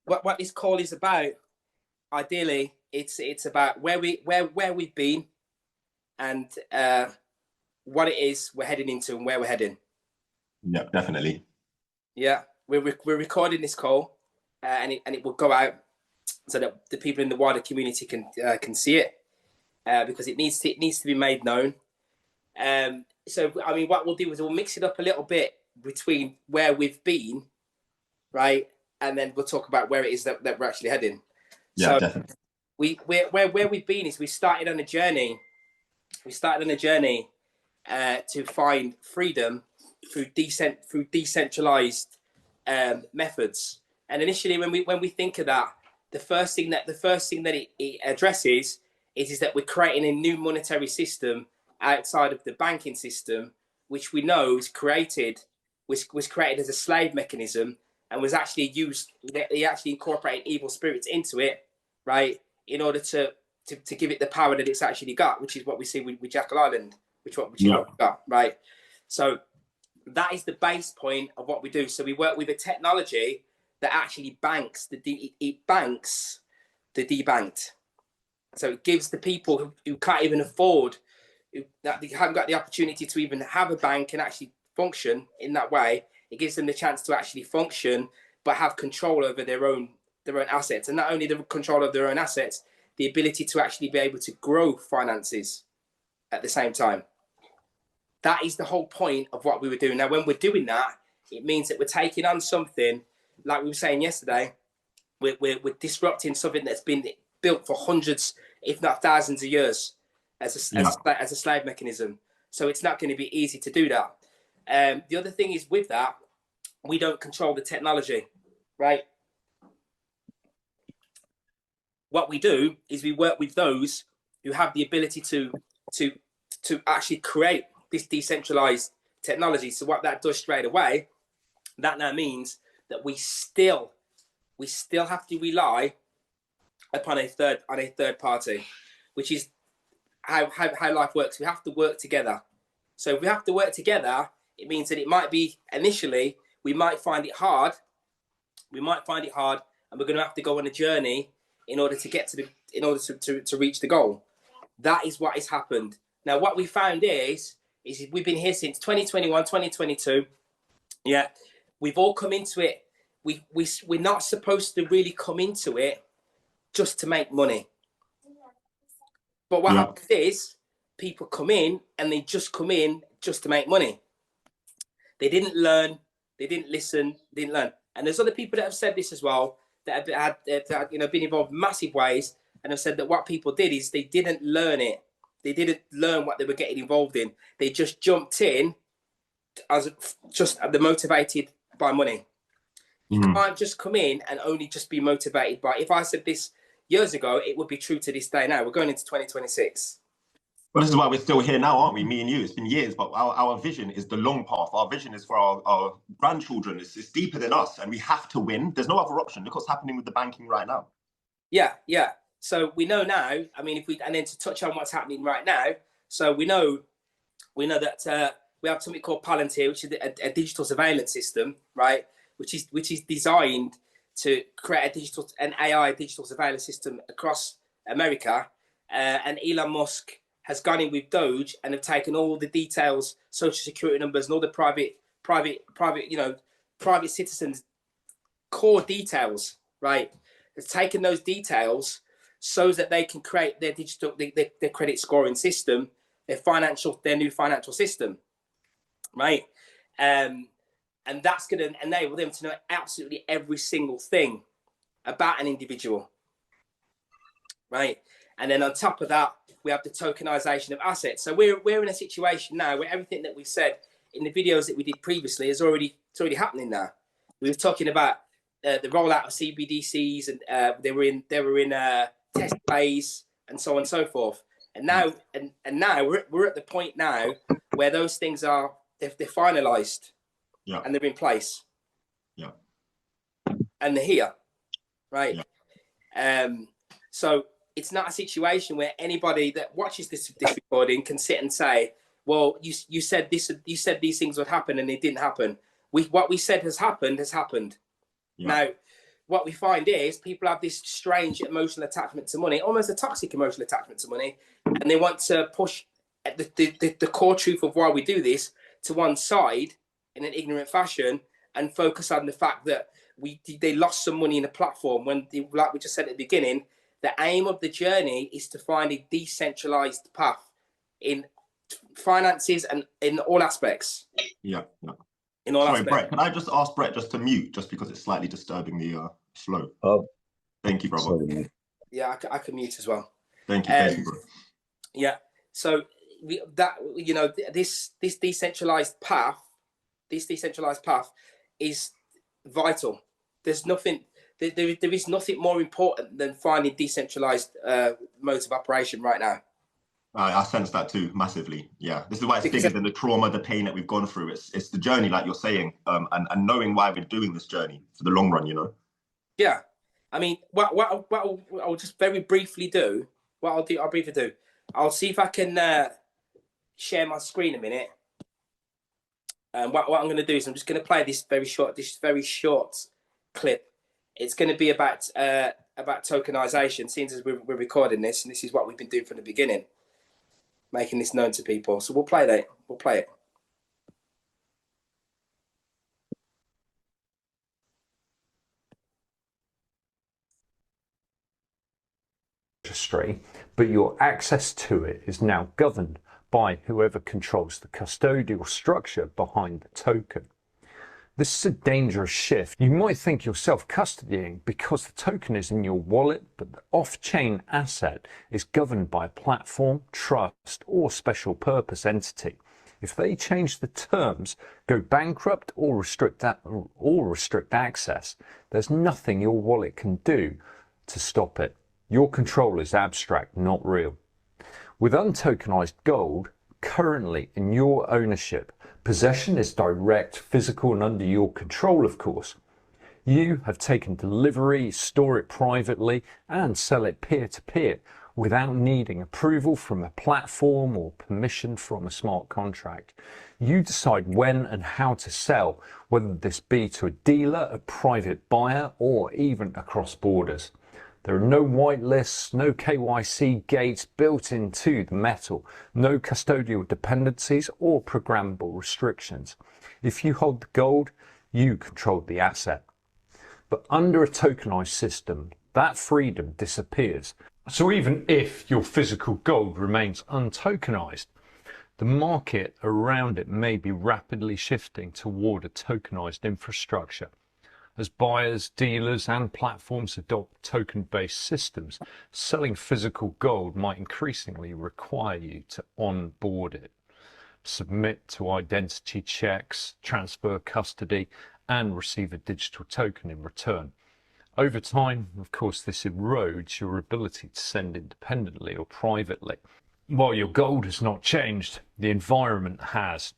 what this call is about, ideally, it's about where we've been and what it is we're heading into and where we're heading. Yeah, definitely. Yeah, we're recording this call, and it will go out so that the people in the wider community can see it, because it needs to be made known. So I mean, what we'll do is we'll mix it up a little bit between where we've been, right, and then we'll talk about where it is that we're actually heading. Yeah, so definitely. Where we've been is we started on a journey. We started on a journey to find freedom through decentralized methods. And initially, when we think of that, the first thing that it addresses is that we're creating a new monetary system outside of the banking system, which we know was created as a slave mechanism and was actually used. They actually incorporated evil spirits into it, right, in order to give it the power that it's actually got, which is what we see with Jekyll Island, which is what we got, right? So that is the base point of what we do. So we work with a technology that actually banks the debanked. So it gives the people who can't even afford, that they haven't got the opportunity to even have a bank and actually function in that way. It gives them the chance to actually function, but have control over their own assets, and not only the control of their own assets, the ability to actually be able to grow finances at the same time. That is the whole point of what we were doing. Now, when we're doing that, it means that we're taking on something, like we were saying yesterday, we're disrupting something that's been built for hundreds, if not thousands of years as a slave mechanism. So it's not going to be easy to do that. The other thing is, with that, we don't control the technology, right? What we do is we work with those who have the ability to actually create this decentralized technology. So what that does straight away, that now means that we still have to rely upon a third party, which is how life works. We have to work together. So if we have to work together, it means that it might be initially, we might find it hard, and we're going to have to go on a journey in order to get to reach the goal. That is what has happened. Now, what we found is we've been here since 2021, 2022. Yeah, we've all come into it. We're not supposed to really come into it just to make money. But what happens is people come in and they just come in just to make money. They didn't learn, they didn't listen, didn't learn. And there's other people that have said this as well, that have been involved in massive ways, and have said that what people did is they didn't learn it. They didn't learn what they were getting involved in. They just jumped in they're motivated by money. You can't just come in and only just be motivated by. If I said this years ago, it would be true to this day. Now we're going into 2026. Well, this is why we're still here now, aren't we? Me and you. It's been years, but our vision is the long path. Our vision is for our grandchildren. It's deeper than us, and we have to win. There's no other option. Look what's happening with the banking right now. Yeah. So we know now. I mean, and then to touch on what's happening right now. So we know that we have something called Palantir, which is a digital surveillance system, right? Which is designed to create an AI digital surveillance system across America, and Elon Musk has gone in with Doge and have taken all the details, social security numbers, and all the private citizens' core details, right? Has taken those details so that they can create their their credit scoring system, their new financial system, right? And that's going to enable them to know absolutely every single thing about an individual, right? And then on top of that, we have the tokenization of assets. So we're in a situation now where everything that we said in the videos that we did previously it's already happening now. We were talking about the rollout of CBDCs, and they were in test phase and so on and so forth. And now we're at the point now where those things they're finalized, and they're in place, and they're here, right? So it's not a situation where anybody that watches this recording can sit and say, well, you said this, you said these things would happen and it didn't happen. What we said has happened. Now, what we find is people have this strange emotional attachment to money, almost a toxic emotional attachment to money, and they want to push the core truth of why we do this to one side in an ignorant fashion and focus on the fact that they lost some money in the platform when, like we just said at the beginning, the aim of the journey is to find a decentralized path in finances and in all aspects. Yeah. In all Sorry, aspects. Brett, can I just ask Brett just to mute, just because it's slightly disturbing the flow? Oh, thank you, brother. sorry. Yeah, I can mute as well. Thank you, bro. Yeah. So this decentralized path, is vital. There's nothing. There is nothing more important than finding decentralized modes of operation right now. I sense that too, massively. Yeah, this is why it's bigger than the trauma, the pain that we've gone through. It's the journey, like you're saying, and knowing why we're doing this journey for the long run, you know? Yeah. I mean, what I'll just very briefly do, I'll briefly do. I'll see if I can share my screen a minute. And what I'm going to do is I'm just going to play this very short clip. It's going to be about tokenization, seeing as we're recording this, and this is what we've been doing from the beginning, making this known to people. So we'll play that. We'll play it. Registry, but your access to it is now governed by whoever controls the custodial structure behind the token. This is a dangerous shift. You might think you're self-custodying because the token is in your wallet, but the off-chain asset is governed by a platform, trust, or special purpose entity. If they change the terms, go bankrupt, or restrict access, there's nothing your wallet can do to stop it. Your control is abstract, not real. With untokenized gold currently in your ownership, possession is direct, physical, and under your control, of course. You have taken delivery, store it privately, and sell it peer-to-peer without needing approval from a platform or permission from a smart contract. You decide when and how to sell, whether this be to a dealer, a private buyer, or even across borders. There are no whitelists, no KYC gates built into the metal, no custodial dependencies or programmable restrictions. If you hold the gold, you control the asset. But under a tokenized system, that freedom disappears. So even if your physical gold remains untokenized, the market around it may be rapidly shifting toward a tokenized infrastructure. As buyers, dealers, and platforms adopt token-based systems, selling physical gold might increasingly require you to onboard it, submit to identity checks, transfer custody, and receive a digital token in return. Over time, of course, this erodes your ability to send independently or privately. While your gold has not changed, the environment has.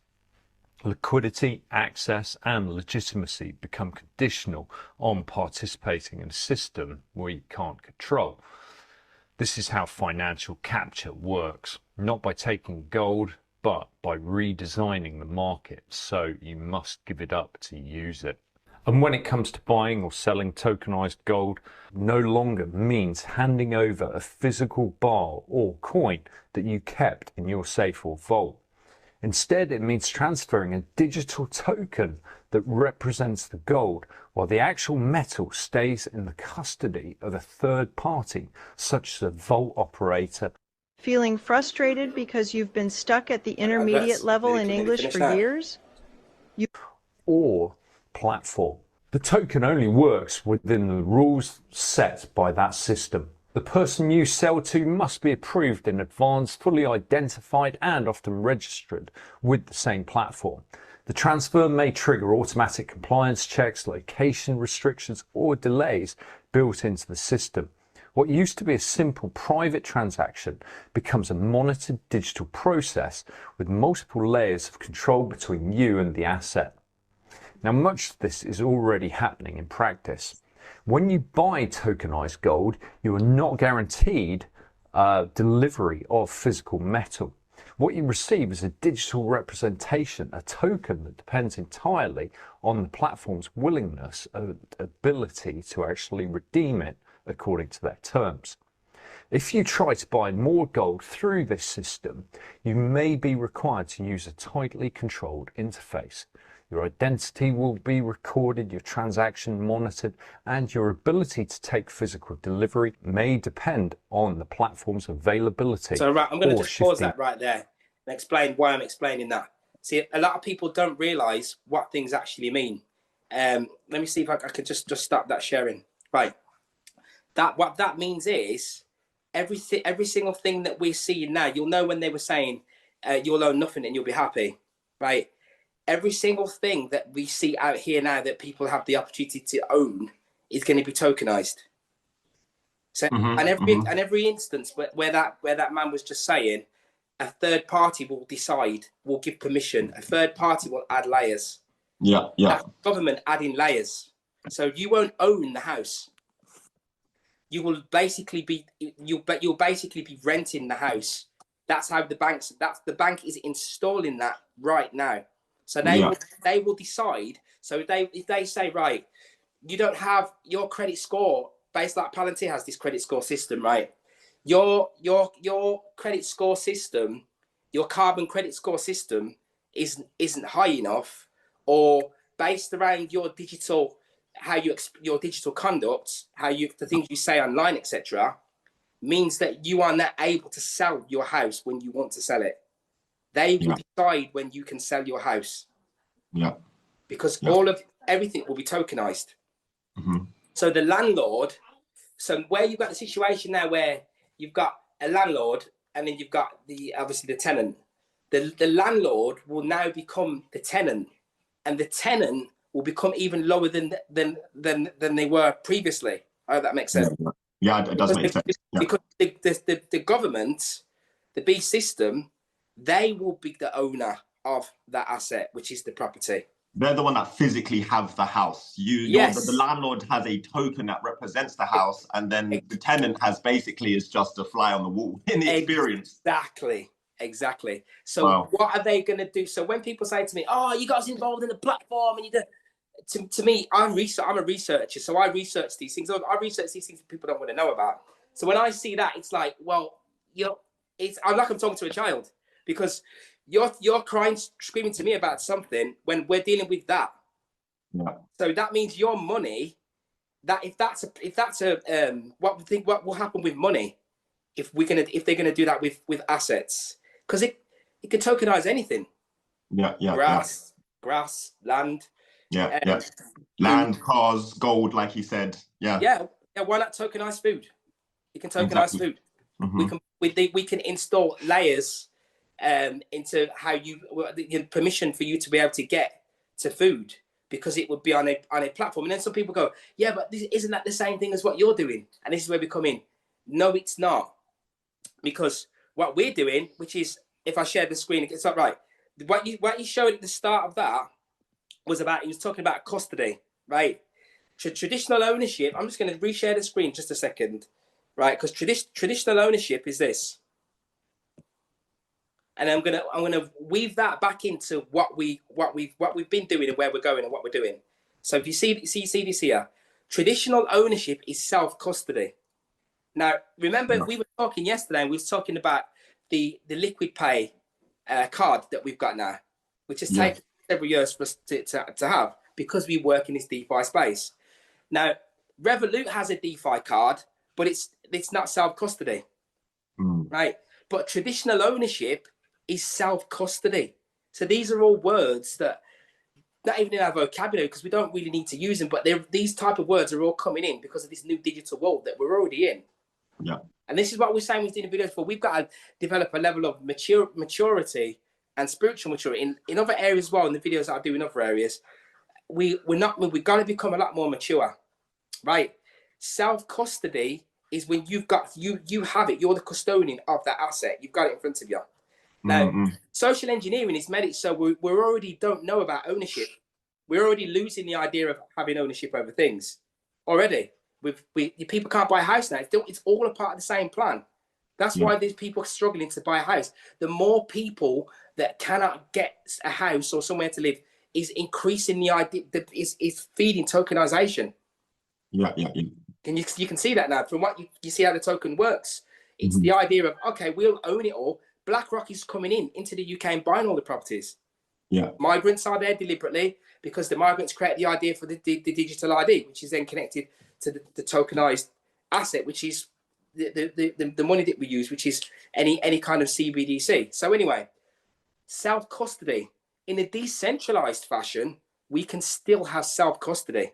Liquidity, access, and legitimacy become conditional on participating in a system where you can't control. This is how financial capture works, not by taking gold, but by redesigning the market, so you must give it up to use it. And when it comes to buying or selling tokenized gold, no longer means handing over a physical bar or coin that you kept in your safe or vault. Instead, it means transferring a digital token that represents the gold, while the actual metal stays in the custody of a third party, such as a vault operator. Feeling frustrated because you've been stuck at the intermediate level in English for years? Or platform. The token only works within the rules set by that system. The person you sell to must be approved in advance, fully identified, and often registered with the same platform. The transfer may trigger automatic compliance checks, location restrictions, or delays built into the system. What used to be a simple private transaction becomes a monitored digital process with multiple layers of control between you and the asset. Now, much of this is already happening in practice. When you buy tokenized gold, you are not guaranteed delivery of physical metal. What you receive is a digital representation, a token that depends entirely on the platform's willingness and ability to actually redeem it according to their terms. If you try to buy more gold through this system, you may be required to use a tightly controlled interface. Your identity will be recorded, your transaction monitored, and your ability to take physical delivery may depend on the platform's availability. So right, I'm going to just pause that right there and explain why I'm explaining that. See, a lot of people don't realize what things actually mean. Let me see if I can just stop that sharing. Right. What that means is every single thing that we're seeing now, you'll know when they were saying you'll own nothing and you'll be happy, right? Every single thing that we see out here now that people have the opportunity to own is going to be tokenized. So, and every instance where that man was just saying, a third party will decide, will give permission. A third party will add layers. Yeah. That's government adding layers. So you won't own the house. You will basically be you'll basically be renting the house. That's how the bank is installing that right now. So they will decide. So if they say, right, you don't have your credit score based, like Palantir has this credit score system, right? Your credit score system, your carbon credit score system isn't high enough, or based around your digital, your digital conduct, the things you say online, etc., means that you are not able to sell your house when you want to sell it. They will decide when you can sell your house. Yeah. Because everything will be tokenized. Mm-hmm. So the landlord, where you've got the situation now where you've got a landlord and then you've got obviously the tenant. The landlord will now become the tenant, and the tenant will become even lower than they were previously. I hope that makes sense. Yeah, it does make sense. Yeah. Because the government, the B system, they will be the owner of that asset, which is the property. They're the one that physically have the house. The landlord has a token that represents the house, and then the tenant has basically is just a fly on the wall in the experience. Exactly. So what are they going to do? So when people say to me, "Oh, you guys involved in the platform," and you do, to me, I'm a researcher, so I research these things. I research these things that people don't want to know about. So when I see that, it's like, well, I'm talking to a child, because you're crying, screaming to me about something when we're dealing with that. Yeah. So that means your money. That if that's what will happen with money if they're gonna do that with assets, because it can tokenize anything. Yeah. Grass, land. Land, cars, gold, like you said. Yeah. Why not tokenize food? You can tokenize food. Mm-hmm. We can install layers into how the permission for you to be able to get to food, because it would be on a platform. And then some people go, yeah, but isn't that the same thing as what you're doing? And this is where we come in. No, it's not, because what we're doing, which is, if I share the screen, it's not right. What you showed at the start of that he was talking about custody, right? Traditional ownership. I'm just going to reshare the screen just a second, right? Because traditional ownership is this. And I'm gonna weave that back into what we've been doing and where we're going and what we're doing. So if you see this here, traditional ownership is self-custody. Now, remember, we were talking yesterday, and we were talking about the liquid pay card that we've got now, which has taken several years for us to have, because we work in this DeFi space. Now, Revolut has a DeFi card, but it's not self-custody, right? But traditional ownership is self-custody. So these are all words that not even in our vocabulary, because we don't really need to use them, but these type of words are all coming in because of this new digital world that we're already in. Yeah. And this is what we're saying with doing videos for. We've got to develop a level of maturity and spiritual maturity in other areas as well. In the videos that I do in other areas, we've got to become a lot more mature, right? Self-custody is when you have it, you're the custodian of that asset, you've got it in front of you. Now, social engineering has made it so we already don't know about ownership. We're already losing the idea of having ownership over things already. People can't buy a house now. It's all a part of the same plan. That's why there's people struggling to buy a house. The more people that cannot get a house or somewhere to live is increasing the idea that is feeding tokenization. Yeah. And you can see that now from what you see how the token works. It's the idea of, okay, we'll own it all. BlackRock is coming into the UK and buying all the properties. Yeah. Migrants are there deliberately because the migrants create the idea for the digital ID, which is then connected to the tokenized asset, which is the money that we use, which is any kind of CBDC. So anyway, self-custody. In a decentralized fashion, we can still have self-custody.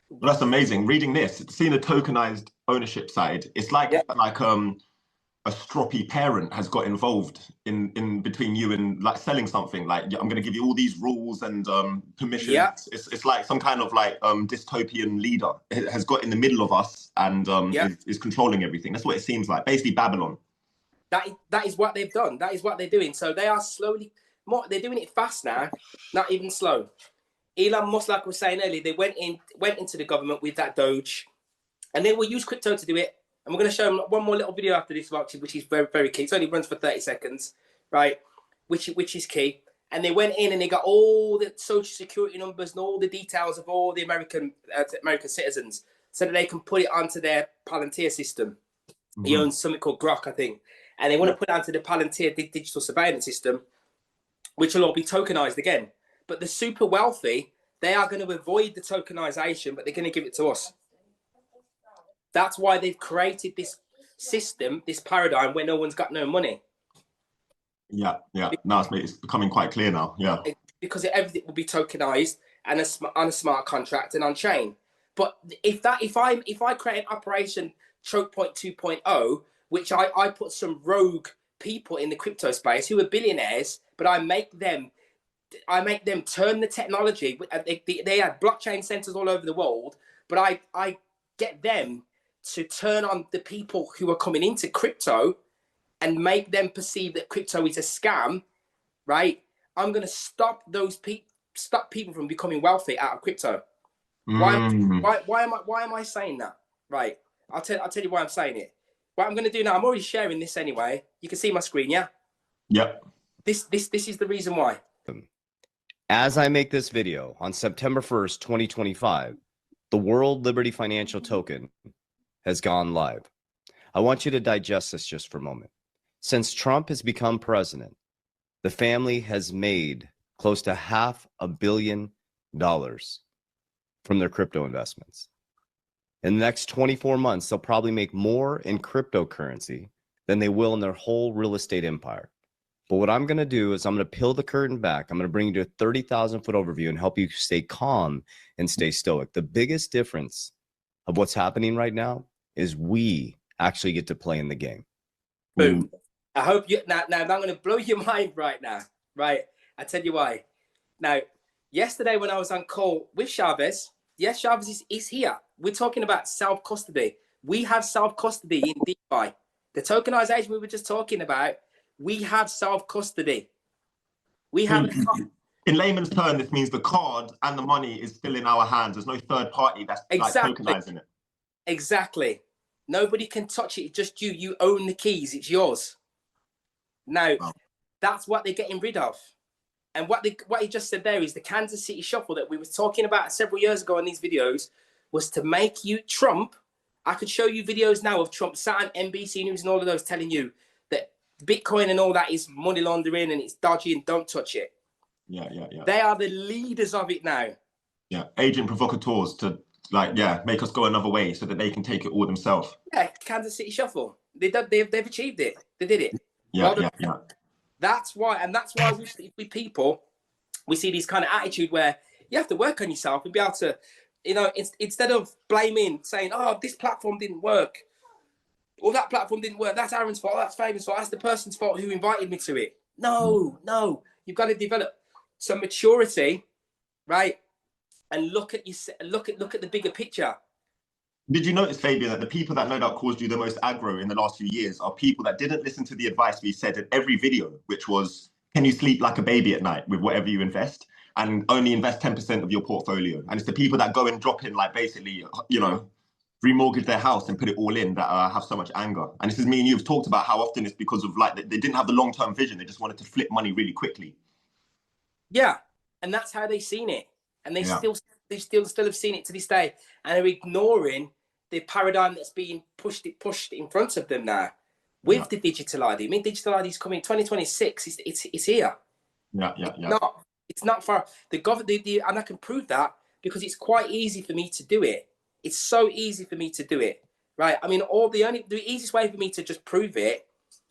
Well, that's amazing. Reading this, seeing the tokenized ownership side, it's like a stroppy parent has got involved in between you and like selling something. Like, I'm going to give you all these rules and permissions. Yeah. It's like some kind of like dystopian leader has got in the middle of us and is controlling everything. That's what it seems like. Basically, Babylon. That is what they've done. That is what they're doing. So they are slowly they're doing it fast now, not even slow. Elon Musk, like I was saying earlier, they went into the government with that Doge, and they will use crypto to do it. And we're going to show them one more little video after this, which is very, very key. It only runs for 30 seconds, right? Which is key. And they went in and they got all the social security numbers and all the details of all the American citizens, so that they can put it onto their Palantir system. He owns something called Grok, I think, and they want to put it onto the Palantir digital surveillance system, which will all be tokenized again. But the super wealthy, they are going to avoid the tokenization, but they're going to give it to us. That's why they've created this system, this paradigm where no one's got no money. Yeah. Now it's becoming quite clear now. Yeah. Because everything will be tokenized and on a smart contract and on chain. But if I create an operation Choke Point 2.0, which I put some rogue people in the crypto space who are billionaires, but I make them turn the technology. They have blockchain centers all over the world, but I get them to turn on the people who are coming into crypto and make them perceive that crypto is a scam, right? I'm going to stop people from becoming wealthy out of crypto. Why am I saying that? Right. I'll tell you why I'm saying it. What I'm going to do now, I'm already sharing this anyway. You can see my screen, yeah? Yep. This is the reason why. As I make this video on September 1st, 2025, the World Liberty Financial Token has gone live. I want you to digest this just for a moment. Since Trump has become president, the family has made close to $500 million from their crypto investments. In the next 24 months, they'll probably make more in cryptocurrency than they will in their whole real estate empire. But what I'm going to do is I'm going to peel the curtain back. I'm going to bring you to a 30,000-foot overview and help you stay calm and stay stoic. The biggest difference of what's happening right now is we actually get to play in the game. Boom. I hope you now I'm going to blow your mind right now. Right. I tell you why. Now, yesterday when I was on call with Chavez, yes, Chavez is here. We're talking about self-custody. We have self-custody in DeFi. The tokenization we were just talking about, we have self-custody. We have... In layman's terms, this means the card and the money is still in our hands. There's no third party that's like tokenizing it. Exactly. Nobody can touch it. It's just you. You own the keys. It's yours. Now, that's what they're getting rid of. And what he just said there is the Kansas City Shuffle that we were talking about several years ago in these videos was to make you Trump. I could show you videos now of Trump sat on NBC News and all of those telling you that Bitcoin and all that is money laundering and it's dodgy and don't touch it. Yeah. They are the leaders of it now. Yeah, agent provocateurs to make us go another way so that they can take it all themselves. Yeah, Kansas City Shuffle. They've achieved it. They did it. Yeah. That's why we people, we see this kind of attitude where you have to work on yourself and be able to, instead of blaming, saying, oh, this platform didn't work, or that platform didn't work, that's Aaron's fault, that's Fabian's fault, that's the person's fault who invited me to it. No, you've got to develop some maturity, right? And look at the bigger picture. Did you notice, Fabian, that the people that no doubt caused you the most aggro in the last few years are people that didn't listen to the advice we said in every video, which was, can you sleep like a baby at night with whatever you invest and only invest 10% of your portfolio? And it's the people that go and drop in, like, basically, remortgage their house and put it all in that have so much anger. And this is me and you've talked about how often it's because of like, they didn't have the long-term vision. They just wanted to flip money really quickly. Yeah. And that's how they've seen it. And they still have seen it to this day. And are ignoring the paradigm that's being pushed in front of them now with the digital ID. I mean, digital ID is coming 2026. It's here. It's not far. The government, and I can prove that because it's quite easy for me to do it. It's so easy for me to do it, right? I mean, the easiest way for me to just prove it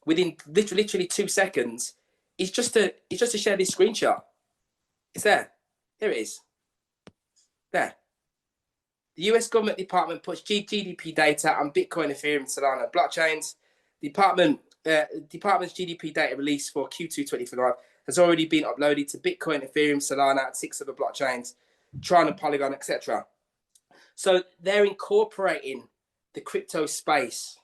within literally 2 seconds is just to share this screenshot. It's there. Here it is. There. The US government department puts GDP data on Bitcoin, Ethereum, Solana blockchains. Department's GDP data release for Q2 2025 has already been uploaded to Bitcoin, Ethereum, Solana, and 6 other blockchains, Tron and Polygon, etc. So they're incorporating the crypto space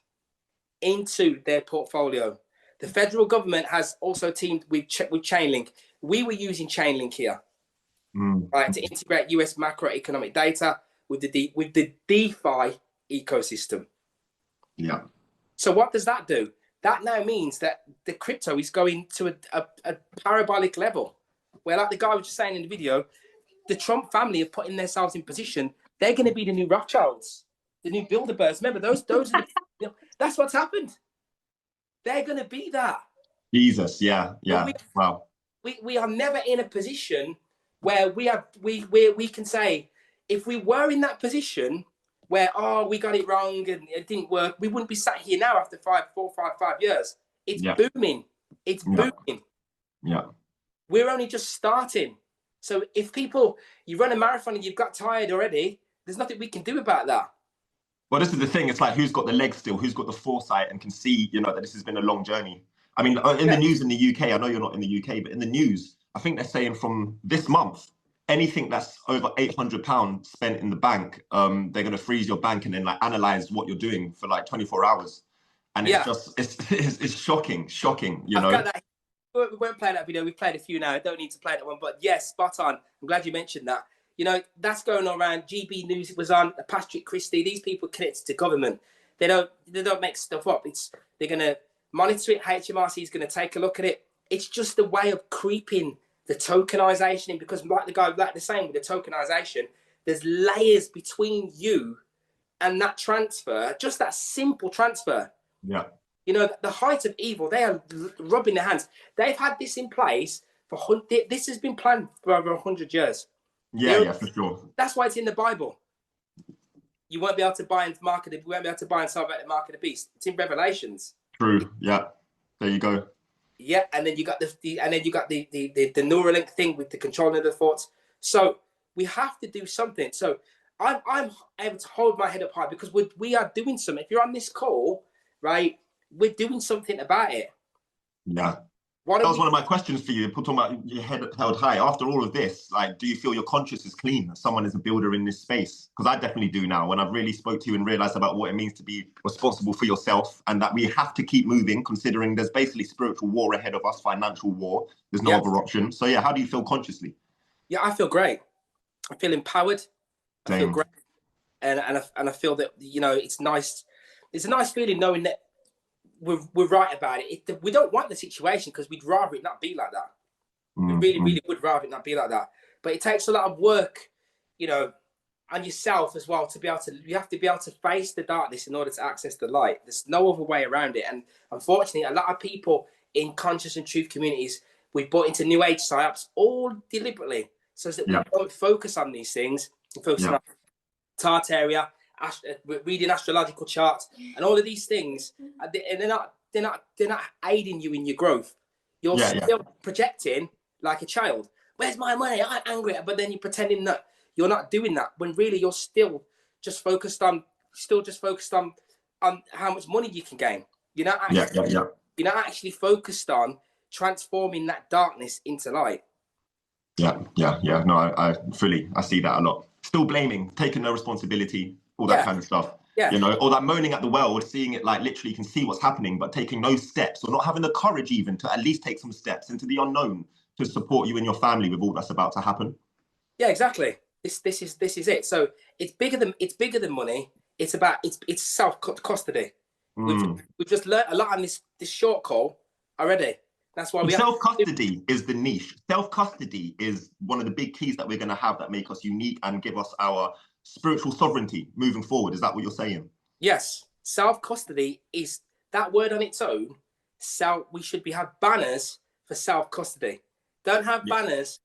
into their portfolio. The federal government has also teamed with Chainlink. We were using Chainlink here, right, to integrate US macroeconomic data with the DeFi ecosystem. Yeah. So what does that do? That now means that the crypto is going to a parabolic level, where, like the guy was just saying in the video, the Trump family are putting themselves in position. They're going to be the new Rothschilds, the new Bilderbergs. Remember, those are the, that's what's happened. They're going to be that. Jesus, yeah. Wow. We are never in a position where we can say, if we were in that position where, we got it wrong and it didn't work, we wouldn't be sat here now after 5 years. It's booming. It's booming. Yeah. We're only just starting. So if you run a marathon and you've got tired already, there's nothing we can do about that. Well, this is the thing. It's like, who's got the legs still? Who's got the foresight and can see, that this has been a long journey? I mean, in the news in the UK, I know you're not in the UK, but in the news, I think they're saying from this month, anything that's over £800 spent in the bank, they're going to freeze your bank and then like analyze what you're doing for like 24 hours. And it's just, it's shocking, I've got that. We won't play that video. We've played a few now. I don't need to play that one, but yes, spot on. I'm glad you mentioned that. That's going on around. GB News, it was on. Patrick Christie. These people connected to government. They don't make stuff up. They're going to monitor it. HMRC is going to take a look at it. It's just a way of creeping the tokenization in, because like the same with the tokenization, there's layers between you and that transfer, just that simple transfer. Yeah. The height of evil, they are rubbing their hands. They've had this in place this has been planned for over 100 years. Yeah, for sure. That's why it's in the Bible. You won't be able to buy and sell at the mark of the beast. It's in Revelations. True. Yeah. There you go. Yeah, and then you got the Neuralink thing with the controlling of the thoughts. So we have to do something. So I'm able to hold my head up high because we are doing something. If you're on this call, right, we're doing something about it. Yeah. That was one of my questions for you. Talking about your head held high. After all of this, like, do you feel your conscience is clean? As someone is a builder in this space, because I definitely do now. When I've really spoke to you and realized about what it means to be responsible for yourself, and that we have to keep moving, considering there's basically spiritual war ahead of us, financial war. There's no other option. So yeah, how do you feel consciously? Yeah, I feel great. I feel empowered. I feel great, and I feel that it's nice. It's a nice feeling knowing that we're right about it. We don't want the situation because we'd rather it not be like that. We really would rather it not be like that. But it takes a lot of work, on yourself as well you have to be able to face the darkness in order to access the light. There's no other way around it. And unfortunately, a lot of people in conscious and truth communities, we've bought into new age psyops all deliberately so that we don't focus on these things. We focus on Tartaria, reading astrological charts, and all of these things, and they're not aiding you in your growth. You're still projecting like a child. Where's my money? I'm angry, but then you're pretending that you're not doing that when really you're still just focused on how much money you can gain. You're not actually focused on transforming that darkness into light. No, I see that a lot. Still blaming, taking no responsibility, all that kind of stuff. Or that moaning at the world, seeing it like literally you can see what's happening, but taking no steps, or not having the courage even to at least take some steps into the unknown to support you and your family with all that's about to happen. Yeah, exactly. This is it. So it's bigger than money. It's about it's self custody. Mm. We've just learned a lot on this short call already. That's why we have Self-custody is the niche. Self-custody is one of the big keys that we're going to have that make us unique and give us our spiritual sovereignty moving forward. Is that what you're saying? Yes, self custody is that word on its own. We should have banners for self custody. Don't have banners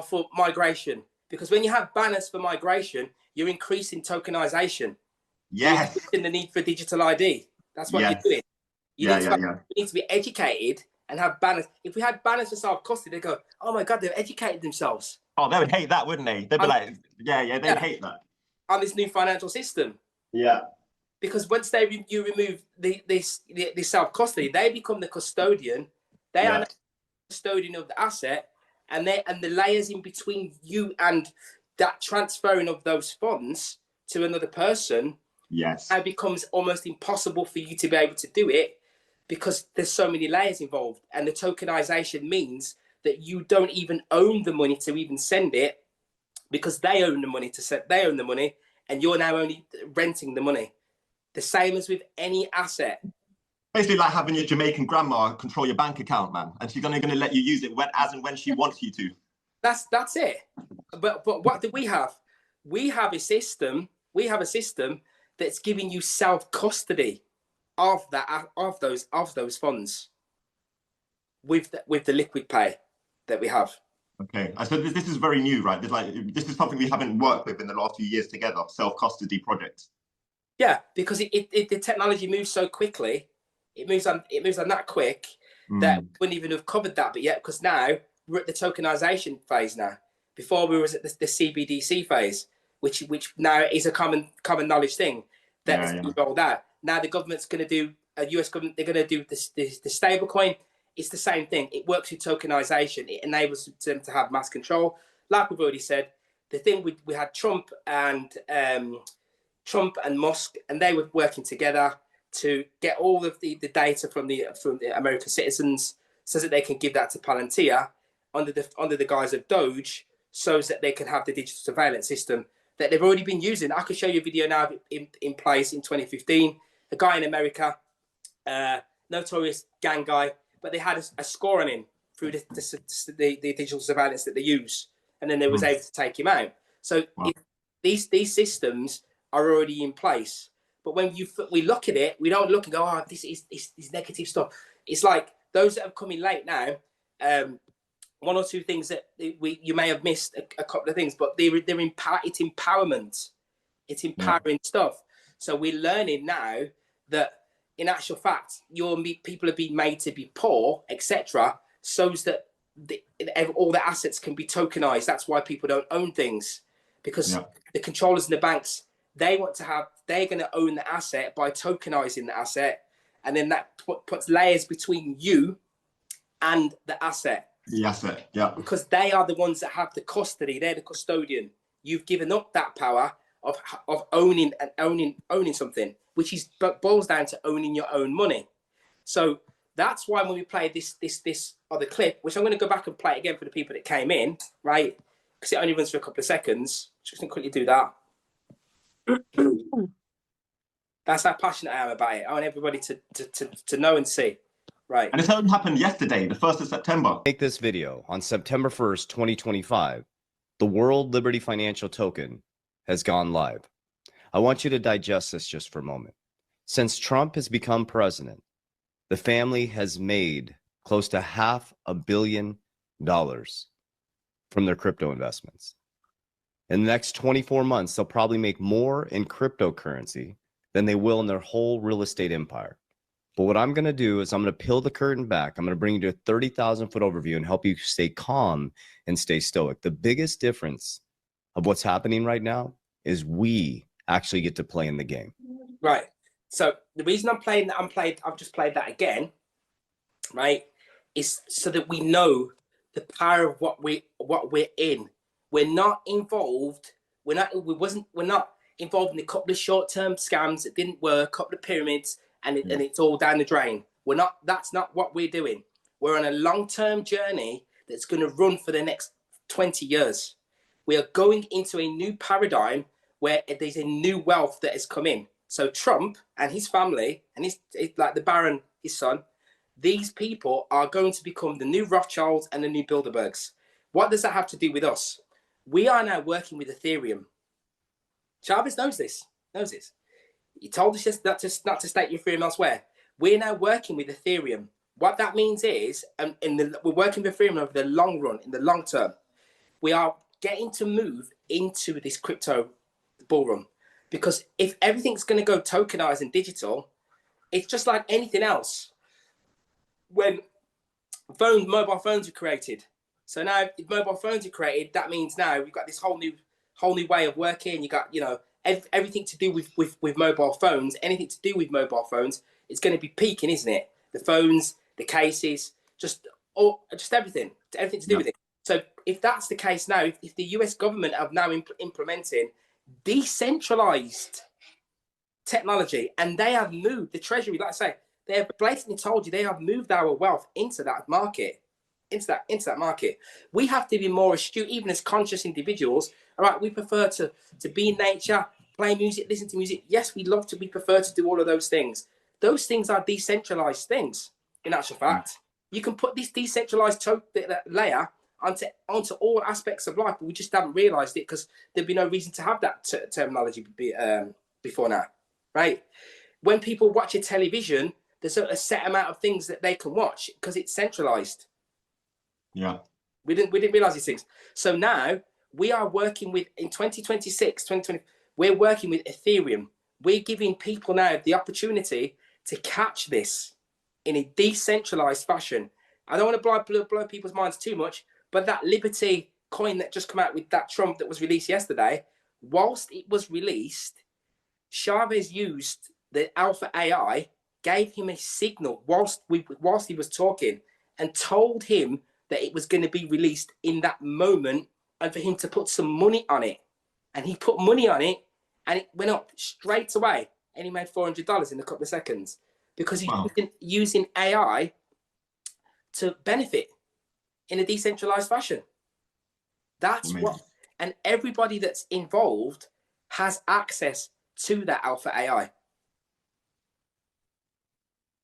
for migration, because when you have banners for migration, you're increasing tokenization. You're increasing the need for digital ID. That's what you're doing. You need to be educated and have banners. If we had banners for self custody, they go, "Oh my God, they've educated themselves." Oh, they would hate that, wouldn't they? They'd be like, they'd hate that. On this new financial system. Yeah. Because once you remove the self custody, they become the custodian. They are the custodian of the asset, and the layers in between you and that transferring of those funds to another person. Yes. It becomes almost impossible for you to be able to do it because there's so many layers involved, and the tokenization means that you don't even own the money to even send it, because they own the money they own the money, and you're now only renting the money. The same as with any asset. Basically like having your Jamaican grandma control your bank account, man. And she's only going to let you use it as and when she wants you to. That's it. But what do we have? We have a system that's giving you self-custody of those funds with the liquid pay that we have. Okay, so this is very new, right? This is something we haven't worked with in the last few years together, self-custody projects. Yeah, because the technology moves so quickly. It moves on that quick that we wouldn't even have covered that. But yet, because now we're at the tokenization phase now. Before we was at the CBDC phase, which now is a common knowledge thing that is rolled out. Now the government's going to do US government. They're going to do the stable coin. It's the same thing. It works with tokenization. It enables them to have mass control. Like we've already said, the thing we had Trump and Musk, and they were working together to get all of the data from the American citizens, so that they can give that to Palantir under the guise of Doge, so that they can have the digital surveillance system that they've already been using. I could show you a video now in place in 2015. A guy in America, notorious gang guy, but they had a score on him through the digital surveillance that they use, and then they was able to take him out. So these systems are already in place. But when we look at it, we don't look and go, "Oh, this is negative stuff." It's like those that have come in late now. One or two things that you may have missed, a couple of things, but it's empowerment. It's empowering stuff. So we're learning now that in actual fact, people are being made to be poor, etc., so that all the assets can be tokenized. That's why people don't own things, because the controllers and the banks, they're going to own the asset by tokenizing the asset, and then that puts layers between you and the asset. The asset, because they are the ones that have the custody. They're the custodian. You've given up that power of owning something, which boils down to owning your own money. So that's why when we play this other clip, which I'm going to go back and play again for the people that came in, right? Because it only runs for a couple of seconds. Just going to quickly do that. That's how passionate I am about it. I want everybody to know and see. Right. And this only happened yesterday, the 1st of September. Make this video on September 1st, 2025. The World Liberty Financial Token has gone live. I want you to digest this just for a moment. Since Trump has become president, the family has made close to $500 million from their crypto investments. In the next 24 months, they'll probably make more in cryptocurrency than they will in their whole real estate empire. But what I'm going to do is I'm going to peel the curtain back. I'm going to bring you to a 30,000-foot overview and help you stay calm and stay stoic. The biggest difference of what's happening right now is we actually get to play in the game. Right. So the reason I've just played that again, right, is so that we know the power of what we're in. We're not involved. We're not involved in a couple of short-term scams that didn't work, a couple of pyramids, and it's all down the drain. That's not what we're doing. We're on a long-term journey that's going to run for the next 20 years. We are going into a new paradigm where there's a new wealth that has come in. So Trump and his family and his like the Baron, his son, these people are going to become the new Rothschilds and the new Bilderbergs. What does that have to do with us? We are now working with Ethereum. Chavez knows this. He told us just not to state Ethereum elsewhere. We're now working with Ethereum. What that means is, we're working with Ethereum over the long run, in the long term. We are getting to move into this crypto bull run, because if everything's going to go tokenized and digital, it's just like anything else. When mobile phones were created, so now if mobile phones are created, that means now we've got this whole new way of working. You got everything to do with mobile phones. Anything to do with mobile phones, it's going to be peaking, isn't it? The phones, the cases, just everything to do with it. So if that's the case now, if the US government are now implementing decentralized technology, and they have moved the treasury, like I say, they have blatantly told you they have moved our wealth into that market, into that market. We have to be more astute, even as conscious individuals. All right, we prefer to be in nature, play music, listen to music. Yes, we prefer to do all of those things. Those things are decentralized things. In actual fact, you can put this decentralized layer onto all aspects of life, but we just haven't realized it because there'd be no reason to have that terminology before now, right? When people watch a television, there's a set amount of things that they can watch because it's centralized. Yeah. We didn't realize these things. So now we are working with, in 2026, 2020, we're working with Ethereum. We're giving people now the opportunity to catch this in a decentralized fashion. I don't want to blow people's minds too much, but that Liberty coin that just come out with that Trump that was released yesterday, whilst it was released, Chavez used the Alpha AI, gave him a signal whilst he was talking, and told him that it was going to be released in that moment, and for him to put some money on it. And he put money on it, and it went up straight away, and he made $400 in a couple of seconds because he's using AI to benefit in a decentralized fashion. That's amazing. And everybody that's involved has access to that Alpha AI.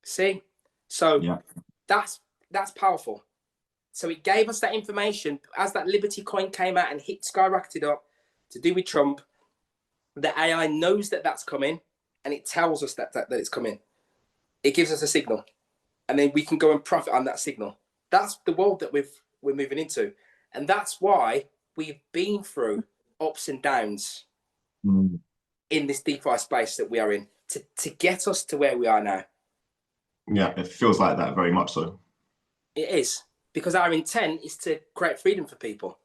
See? So that's powerful. So it gave us that information as that Liberty coin came out and skyrocketed up to do with Trump. The AI knows that that's coming, and it tells us that it's coming. It gives us a signal, and then we can go and profit on that signal. That's the world that we're moving into, and that's why we've been through ups and downs in this DeFi space that we are in to get us to where we are now. Yeah, it feels like that, very much so. It is, because our intent is to create freedom for people.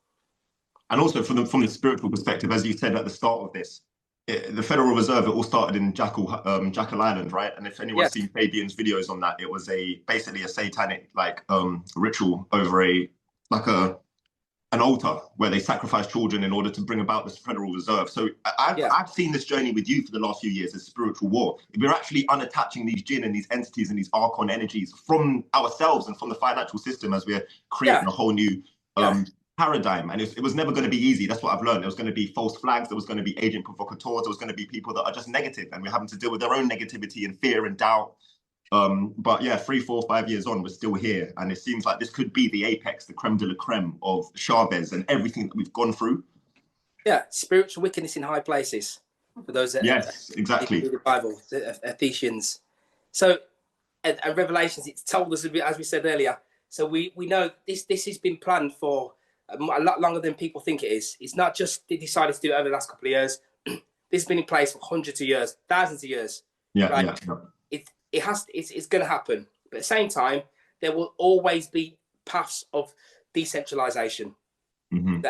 And also from the spiritual perspective, as you said at the start of this, the Federal Reserve, it all started in Jackal Island, right? And if anyone's seen Fabian's videos on that, it was basically a satanic ritual over an altar where they sacrifice children in order to bring about this Federal Reserve. So I've seen this journey with you for the last few years as spiritual war. We're actually unattaching these jinn and these entities and these archon energies from ourselves and from the financial system as we're creating a whole new paradigm. And it was never going to be easy. That's what I've learned. There was going to be false flags. There was going to be agent provocateurs. There was going to be people that are just negative, and we're having to deal with their own negativity and fear and doubt. But yeah, 3, 4, 5 years on, we're still here. And it seems like this could be the apex, the creme de la creme of Chavez and everything that we've gone through. Yeah, spiritual wickedness in high places. For those that exactly. the Bible, the Ephesians. So, and Revelations, it's told us, as we said earlier. So we know this has been planned for a lot longer than people think it is. It's not just they decided to do it over the last couple of years. This has been in place for hundreds of years, thousands of years. It's going to happen. But at the same time, there will always be paths of decentralization. And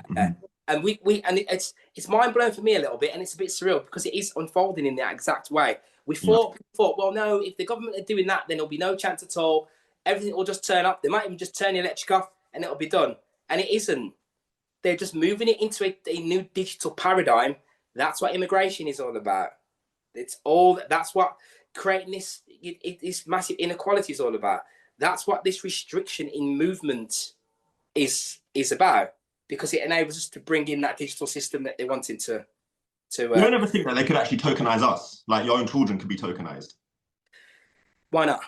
it's mind blowing for me a little bit, and it's a bit surreal because it is unfolding in that exact way. We thought, well, no, if the government are doing that, then there'll be no chance at all. Everything will just turn up. They might even just turn the electric off, and it'll be done. And it isn't. They're just moving it into a new digital paradigm. That's what immigration is all about. That's what creating this massive inequality is all about. That's what this restriction in movement is about, because it enables us to bring in that digital system that they wanted to to You don't ever think that they could actually tokenize us? Like your own children could be tokenized? why not?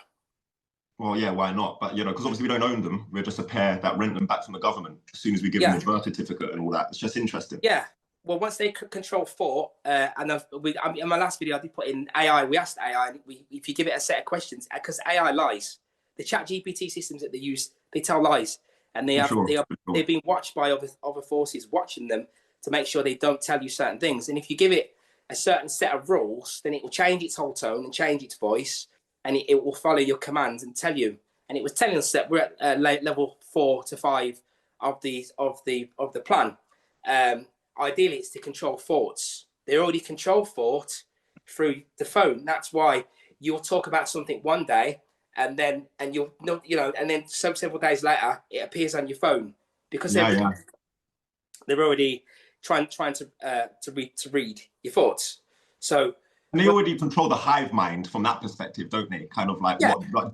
Well, yeah, why not? But, you know, because obviously we don't own them. We're just a pair that rent them back from the government as soon as we give them a birth certificate and all that. It's just interesting. Yeah. Well, once they control thought, and in my last video, I did put in AI. We asked AI, if you give it a set of questions, because AI lies. The Chat GPT systems that they use, they tell lies, and they've been watched by other forces watching them to make sure they don't tell you certain things. And if you give it a certain set of rules, then it will change its whole tone and change its voice, and it will follow your commands and tell you. And it was telling us that we're at level 4 to 5 of the plan. Ideally, it's to control thoughts. They already control thought through the phone. That's why you'll talk about something one day, and then several days later, it appears on your phone because they're already trying to read your thoughts. So. And they already control the hive mind from that perspective, don't they? Kind of like what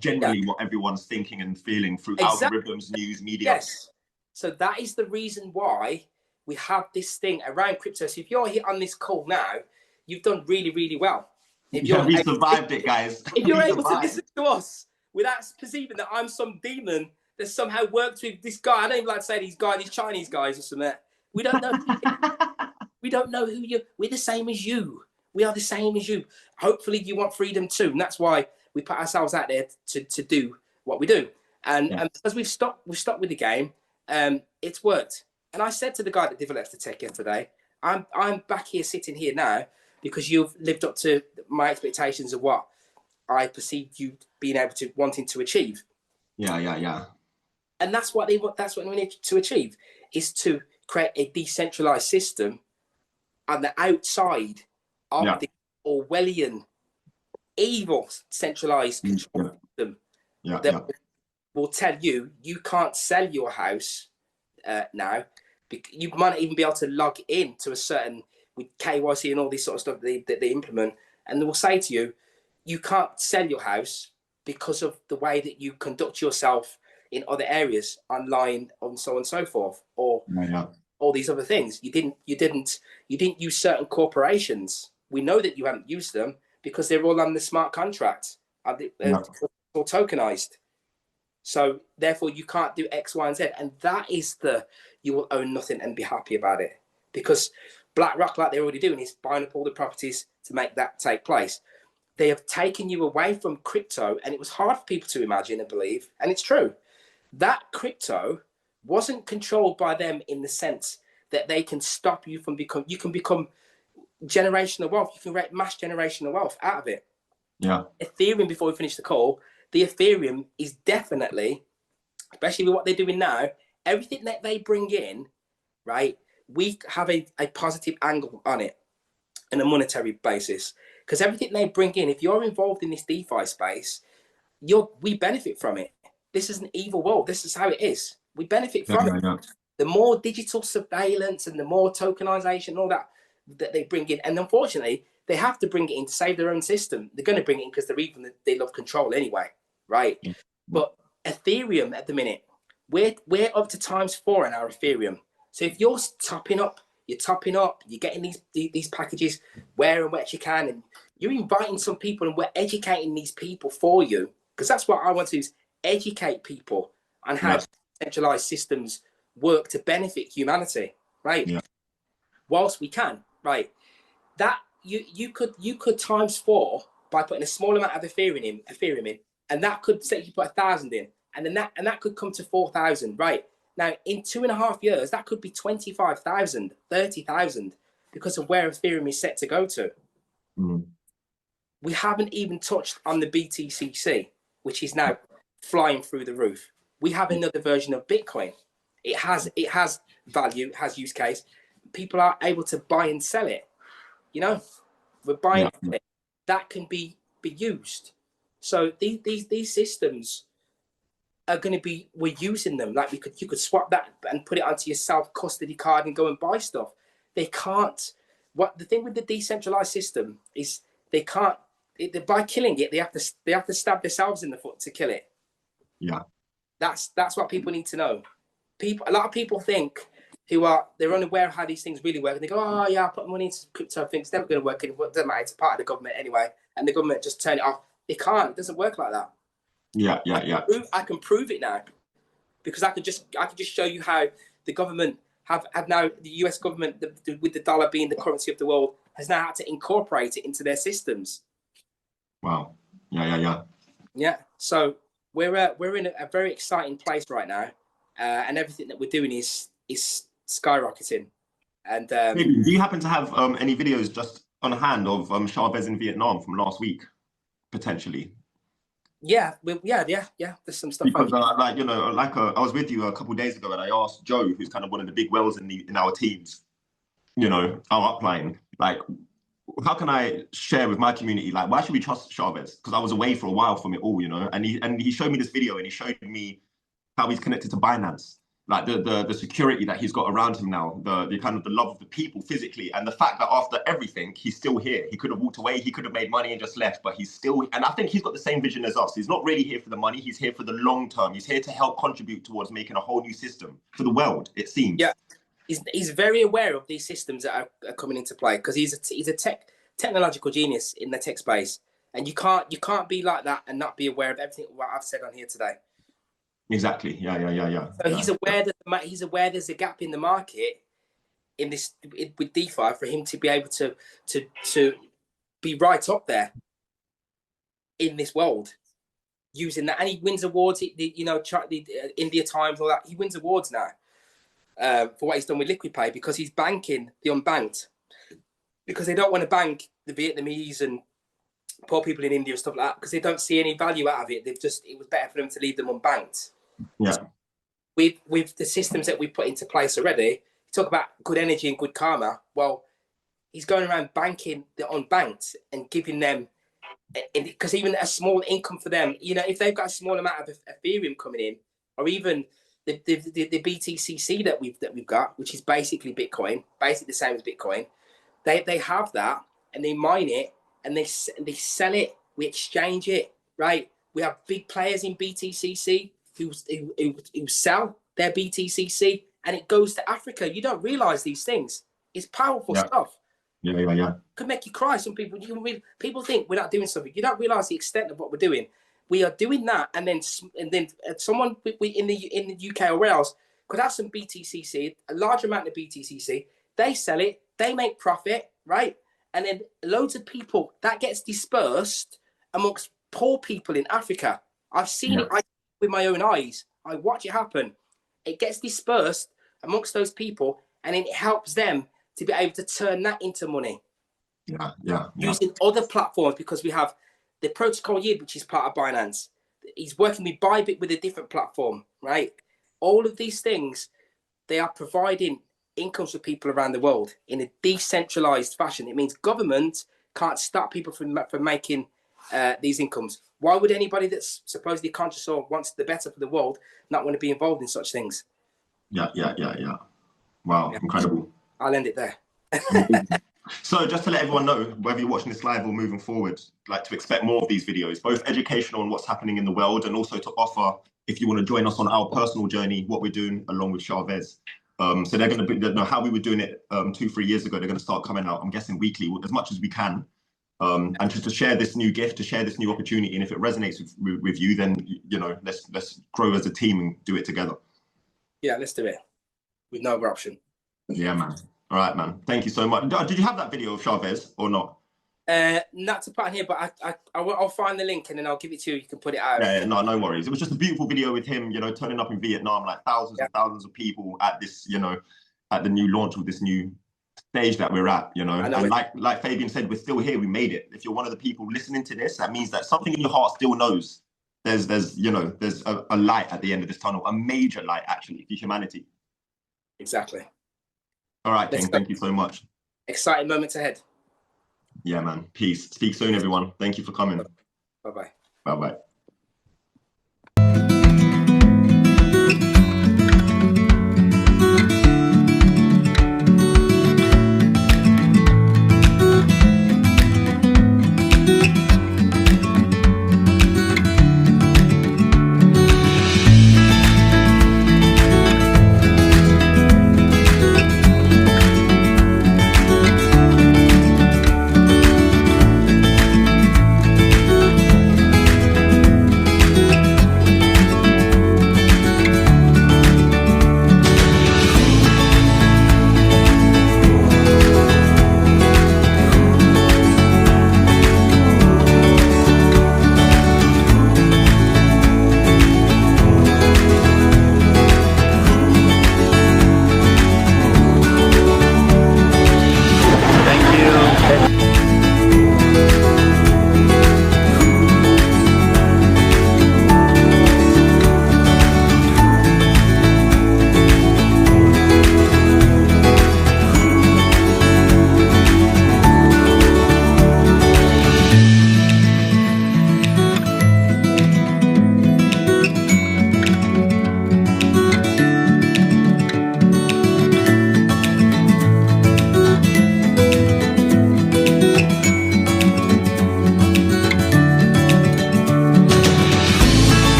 everyone's thinking and feeling through algorithms, news, media. Yes. So that is the reason why we have this thing around crypto. So if you're here on this call now, you've done really, really well. We survived it, guys. If you're able to listen to us without perceiving that I'm some demon that somehow worked with this guy, I don't even like to say these Chinese guys or something. We don't know. We don't know who you. We're the same as you. We are the same as you. Hopefully you want freedom too. And that's why we put ourselves out there to do what we do. And because we've stopped with the game, it's worked. And I said to the guy that developed the tech yesterday, I'm back here sitting here now because you've lived up to my expectations of what I perceived you being able to wanting to achieve. Yeah. And that's what we need to achieve, is to create a decentralized system on the outside of the Orwellian, evil, centralized control system that will tell you can't sell your house now. You might not even be able to log in to a certain, with KYC and all this sort of stuff that they implement, and they will say to you, you can't sell your house because of the way that you conduct yourself in other areas, online, and so on and so forth, or all these other things. You didn't use certain corporations. We know that you haven't used them because they're all on the smart contract, all tokenized. So therefore, you can't do X, Y, and Z, and that is you will own nothing and be happy about it, because BlackRock, like they're already doing, is buying up all the properties to make that take place. They have taken you away from crypto, and it was hard for people to imagine and believe, and it's true. That crypto wasn't controlled by them in the sense that they can stop you from you can become generational wealth. You can create mass generational wealth out of it. Yeah. Ethereum, before we finish the call, the Ethereum is definitely, especially with what they're doing now, everything that they bring in, right? We have a positive angle on it on a monetary basis, because everything they bring in, if you're involved in this DeFi space, we benefit from it. This is an evil world. This is how it is. We benefit from it. The more digital surveillance and the more tokenization, all that they bring in, and unfortunately, they have to bring it in to save their own system. They're going to bring it in because they love control anyway, right? Yeah. But Ethereum at the minute, we're up to ×4 in our Ethereum. So if you're topping up, you're getting these packages where and where you can, and you're inviting some people, and we're educating these people for you, because that's what I want to do, is educate people on how centralized systems work to benefit humanity, right? Yeah. Whilst we can, right? That you could ×4 by putting a small amount of Ethereum in, and that could say you put 1,000 in, and then that could come to 4,000, right? Now in 2.5 years, that could be 25,000, 30,000, because of where Ethereum is set to go to. Mm. We haven't even touched on the BTCC, which is now flying through the roof. We have another version of Bitcoin. It has value, it has use case. People are able to buy and sell it. You know, we're buying it. That can be used. So these systems are going to be, we're using them. Like you could swap that and put it onto your self-custody card and go and buy stuff. They can't. What the thing with the decentralized system is, they can't. By killing it, they have to stab themselves in the foot to kill it. Yeah, that's what people need to know. A lot of people think they're unaware of how these things really work, and they go, "Oh yeah, I put money into crypto things. It's never going to work. It doesn't matter. It's part of the government anyway." And the government just turn it off. It can't. It doesn't work like that. Yeah. I can prove it now, because I could just show you how the government have now, the US government, with the dollar being the currency of the world, has now had to incorporate it into their systems. Wow. Yeah. So we're in a very exciting place right now, and everything that we're doing is skyrocketing. And do you happen to have any videos just on hand of Chavez in Vietnam from last week, potentially? Yeah. There's some stuff. Because I was with you a couple of days ago, and I asked Joe, who's kind of one of the big whales in our teams, our upline, like, how can I share with my community, like, why should we trust Chavez? Because I was away for a while from it all, and he showed me this video, and he showed me how he's connected to Binance, like the security that he's got around him now, the kind of the love of the people physically, and the fact that after everything, he's still here. He could have walked away, he could have made money and just left, but he's still, and I think he's got the same vision as us. He's not really here for the money, he's here for the long term. He's here to help contribute towards making a whole new system for the world, it seems. Yeah. He's very aware of these systems that are coming into play, because he's a technological genius in the tech space, and you can't be like that and not be aware of everything what I've said on here today. Exactly. Yeah. So he's aware that there's a gap in the market with DeFi for him to be able to be right up there in this world using that, and he wins awards. The India Times, all that. He wins awards now. For what he's done with Liquid Pay, because he's banking the unbanked, because they don't want to bank the Vietnamese and poor people in India and stuff like that, because they don't see any value out of it. It was better for them to leave them unbanked. Yeah. With the systems that we put into place already, you talk about good energy and good karma. Well, he's going around banking the unbanked and giving them, because even a small income for them, if they've got a small amount of Ethereum coming in, or even the BTCC that we've got, which is basically Bitcoin, basically the same as Bitcoin. They have that, and they mine it, and they sell it. We exchange it, right? We have big players in BTCC who sell their BTCC, and it goes to Africa. You don't realize these things. It's powerful stuff. Yeah. Could make you cry. Some people, people think we're not doing something. You don't realize the extent of what we're doing. We are doing that, and then someone in the UK or where else could have some BTCC, a large amount of BTCC. They sell it, they make profit, right? And then loads of people, that gets dispersed amongst poor people in Africa. I've seen it with my own eyes. I watch it happen. It gets dispersed amongst those people, and then it helps them to be able to turn that into money. Yeah. Using other platforms, because we have the protocol YID, which is part of Binance. He's working with Bybit with a different platform, right? All of these things, they are providing incomes for people around the world in a decentralized fashion. It means government can't stop people from making these incomes. Why would anybody that's supposedly conscious or wants the better for the world not want to be involved in such things? Yeah. Wow, incredible. I'll end it there. So just to let everyone know, whether you're watching this live or moving forward, like to expect more of these videos, both educational on what's happening in the world, and also to offer, if you want to join us on our personal journey, what we're doing along with Chavez. So they're going to be, how we were doing it 2-3 years ago, they're going to start coming out, I'm guessing weekly, as much as we can. And just to share this new gift, to share this new opportunity. And if it resonates with you, then, let's grow as a team and do it together. Yeah, let's do it with no other option. Yeah, man. All right, man. Thank you so much. Did you have that video of Chavez or not? Not to put on here, but I'll find the link and then I'll give it to you. You can put it out. Yeah, no worries. It was just a beautiful video with him, turning up in Vietnam, like thousands and thousands of people at this, at the new launch of this new stage that we're at, And like Fabian said, we're still here. We made it. If you're one of the people listening to this, that means that something in your heart still knows there's a light at the end of this tunnel, a major light actually for humanity. Exactly. All right, King, thank you so much. Exciting moments ahead. Yeah, man. Peace. Speak soon, everyone. Thank you for coming. Bye-bye. Bye-bye.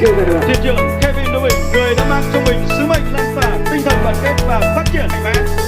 Thuyền trưởng Kevin Lewis, người đã mang trong mình sứ mệnh lan tỏa tinh thần đoàn kết và phát triển mạnh mẽ.